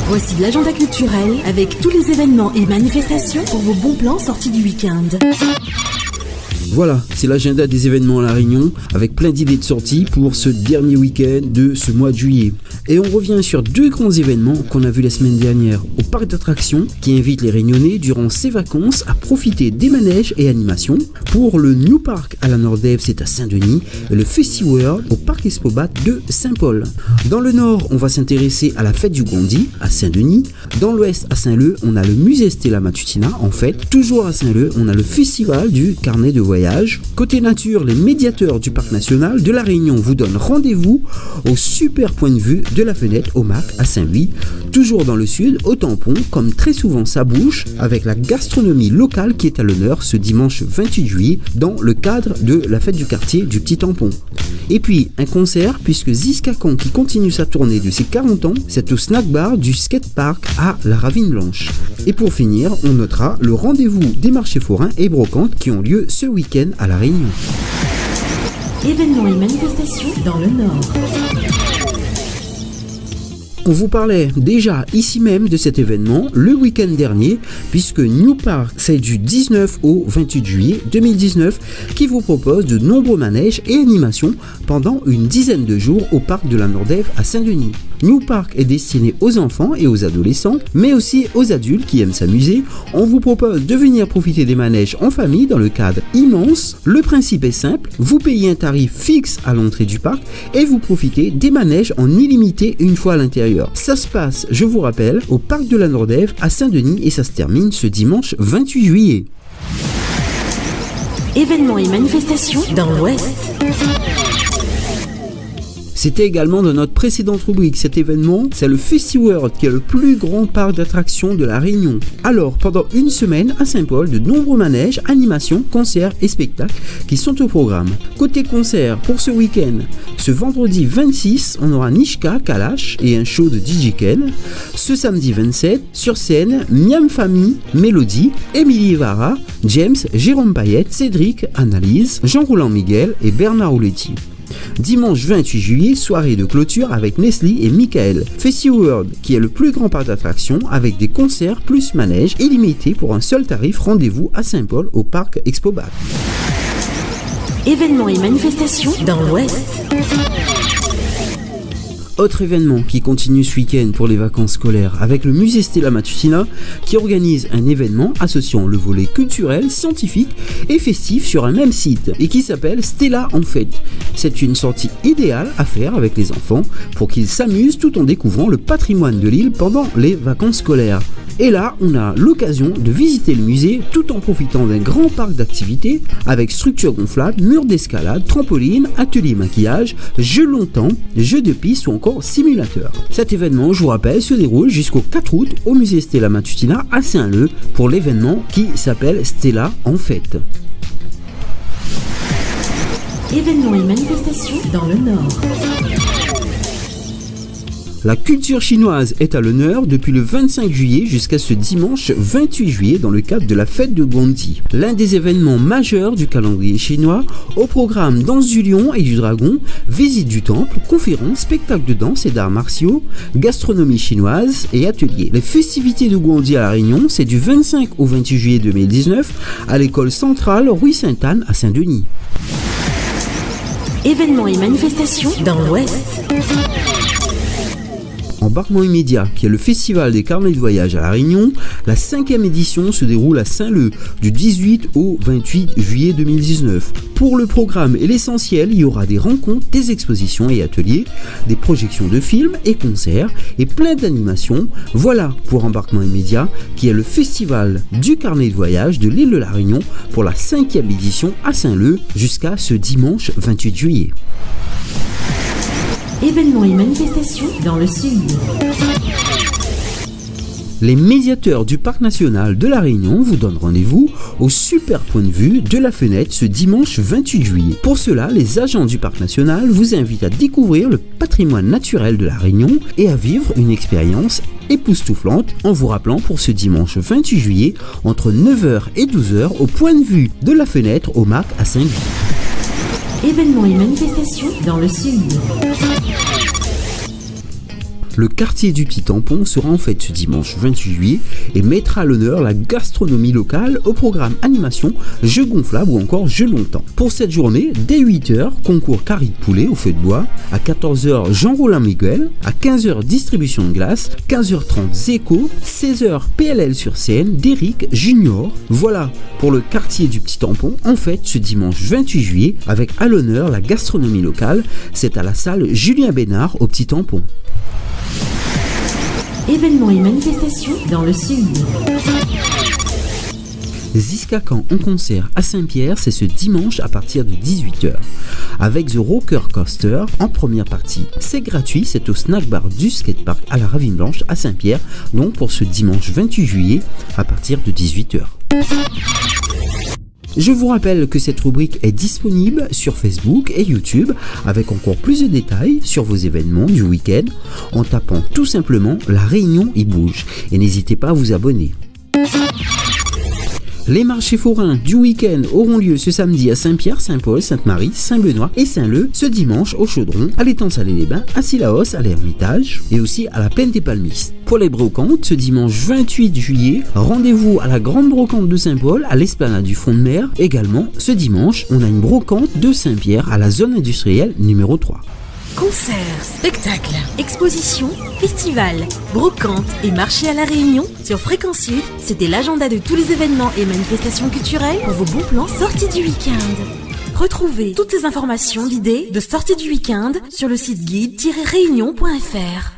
Voici l'agenda culturel avec tous les événements et manifestations pour vos bons plans sortis du week-end. Voilà, c'est l'agenda des événements à La Réunion avec plein d'idées de sortie pour ce dernier week-end de ce mois de juillet. Et on revient sur deux grands événements qu'on a vus la semaine dernière au parc d'attractions qui invite les Réunionnais durant ces vacances à profiter des manèges et animations. Pour le New Park à la Nordève, c'est à Saint-Denis et le FestiWorld au parc Expobat de Saint-Paul. Dans le nord, on va s'intéresser à la fête du Gondi à Saint-Denis. Dans l'ouest, à Saint-Leu, on a le musée Stella Matutina en fait. Toujours à Saint-Leu, on a le festival du carnet de voyage. Côté nature, les médiateurs du parc national de La Réunion vous donnent rendez-vous au super point de vue de la fenêtre au Mac à Saint-Louis, toujours dans le sud, au Tampon, comme très souvent ça bouge, avec la gastronomie locale qui est à l'honneur ce dimanche 28 juillet dans le cadre de la fête du quartier du Petit Tampon. Et puis un concert puisque Ziskakan qui continue sa tournée de ses 40 ans, c'est au snack bar du skatepark à la Ravine Blanche. Et pour finir, on notera le rendez-vous des marchés forains et brocantes qui ont lieu ce week-end à La Réunion. Événements et manifestations dans le Nord. On vous parlait déjà ici même de cet événement le week-end dernier, puisque New Park, c'est du 19 au 28 juillet 2019, qui vous propose de nombreux manèges et animations pendant une dizaine de jours au parc de la Nordève à Saint-Denis. New Park est destiné aux enfants et aux adolescents, mais aussi aux adultes qui aiment s'amuser. On vous propose de venir profiter des manèges en famille dans le cadre immense. Le principe est simple, vous payez un tarif fixe à l'entrée du parc et vous profitez des manèges en illimité une fois à l'intérieur. Ça se passe, je vous rappelle, au parc de la Nordève à Saint-Denis et ça se termine ce dimanche 28 juillet. Événements et manifestations dans l'Ouest. C'était également dans notre précédente rubrique. Cet événement, c'est le FestiWorld qui est le plus grand parc d'attractions de La Réunion. Alors, pendant une semaine à Saint-Paul, de nombreux manèges, animations, concerts et spectacles qui sont au programme. Côté concert, pour ce week-end, ce vendredi 26, on aura Nishka, Kalash et un show de DJ Ken. Ce samedi 27, sur scène, Miam Famille, Mélodie, Émilie Vara, James, Jérôme Payette, Cédric, Analyse, Jean-Roland Miguel et Bernard Ouletti. Dimanche 28 juillet, soirée de clôture avec Nestlé et Michael. FestiWorld, qui est le plus grand parc d'attractions avec des concerts plus manèges illimités pour un seul tarif. Rendez-vous à Saint-Paul au parc Expobat. Événements et manifestations dans l'Ouest. Autre événement qui continue ce week-end pour les vacances scolaires avec le musée Stella Matutina qui organise un événement associant le volet culturel, scientifique et festif sur un même site et qui s'appelle Stella en fête. C'est une sortie idéale à faire avec les enfants pour qu'ils s'amusent tout en découvrant le patrimoine de l'île pendant les vacances scolaires. Et là, on a l'occasion de visiter le musée tout en profitant d'un grand parc d'activités avec structures gonflables, murs d'escalade, trampoline, atelier maquillage, jeux longtemps, jeux de piste ou encore simulateur. Cet événement, je vous rappelle, se déroule jusqu'au 4 août au musée Stella Matutina à Saint-Leu pour l'événement qui s'appelle Stella en fête. Événements et manifestations dans le Nord. La culture chinoise est à l'honneur depuis le 25 juillet jusqu'à ce dimanche 28 juillet dans le cadre de la fête de Gondi. L'un des événements majeurs du calendrier chinois, au programme danse du lion et du dragon, visite du temple, conférences, spectacles de danse et d'arts martiaux, gastronomie chinoise et ateliers. Les festivités de Gondi à La Réunion, c'est du 25 au 28 juillet 2019 à l'école centrale Rue Sainte-Anne à Saint-Denis. Événements et manifestations dans l'Ouest. Embarquement immédiat, qui est le festival des carnets de voyage à La Réunion, la 5e édition se déroule à Saint-Leu du 18 au 28 juillet 2019. Pour le programme et l'essentiel, il y aura des rencontres, des expositions et ateliers, des projections de films et concerts et plein d'animations. Voilà pour Embarquement immédiat, qui est le festival du carnet de voyage de l'île de La Réunion pour la 5e édition à Saint-Leu jusqu'à ce dimanche 28 juillet. Événements et manifestations dans le Sud. Les médiateurs du Parc national de La Réunion vous donnent rendez-vous au super point de vue de la fenêtre ce dimanche 28 juillet. Pour cela, les agents du Parc national vous invitent à découvrir le patrimoine naturel de La Réunion et à vivre une expérience époustouflante en vous rappelant pour ce dimanche 28 juillet entre 9h et 12h au point de vue de la fenêtre au Mac à Saint-Louis. Événements et manifestations dans le Sud. Le quartier du Petit Tampon sera en fête ce dimanche 28 juillet et mettra à l'honneur la gastronomie locale au programme animation, jeux gonflables ou encore jeux longtemps. Pour cette journée, dès 8h, concours carré de poulet au feu de bois, à 14h, Jean-Roland Miguel, à 15h, distribution de glace, 15h30, Zéco, 16h, PLL sur scène d'Eric Junior. Voilà pour le quartier du Petit Tampon, en fête ce dimanche 28 juillet, avec à l'honneur la gastronomie locale. C'est à la salle Julien Bénard au Petit Tampon. Événements et manifestations dans le sud. Ziska Khan en concert à Saint-Pierre, c'est ce dimanche à partir de 18h. Avec The Rocker Coaster en première partie. C'est gratuit, c'est au snack bar du skatepark à la Ravine Blanche à Saint-Pierre, donc pour ce dimanche 28 juillet à partir de 18h. Je vous rappelle que cette rubrique est disponible sur Facebook et YouTube avec encore plus de détails sur vos événements du week-end en tapant tout simplement La Réunion y bouge et n'hésitez pas à vous abonner. Les marchés forains du week-end auront lieu ce samedi à Saint-Pierre, Saint-Paul, Sainte-Marie, Saint-Benoît et Saint-Leu, ce dimanche au Chaudron, à l'étang Salé-les-Bains, à Sillaos, à l'Ermitage et aussi à la Plaine des Palmistes. Pour les brocantes, ce dimanche 28 juillet, rendez-vous à la grande brocante de Saint-Paul, à l'esplanade du Front de Mer. Également, ce dimanche, on a une brocante de Saint-Pierre à la zone industrielle numéro 3. Concerts, spectacles, expositions, festivals, brocantes et marchés à La Réunion sur Fréquence Sud, c'était l'agenda de tous les événements et manifestations culturelles pour vos bons plans sorties du week-end. Retrouvez toutes ces informations guidées de sorties du week-end sur le site guide-réunion.fr.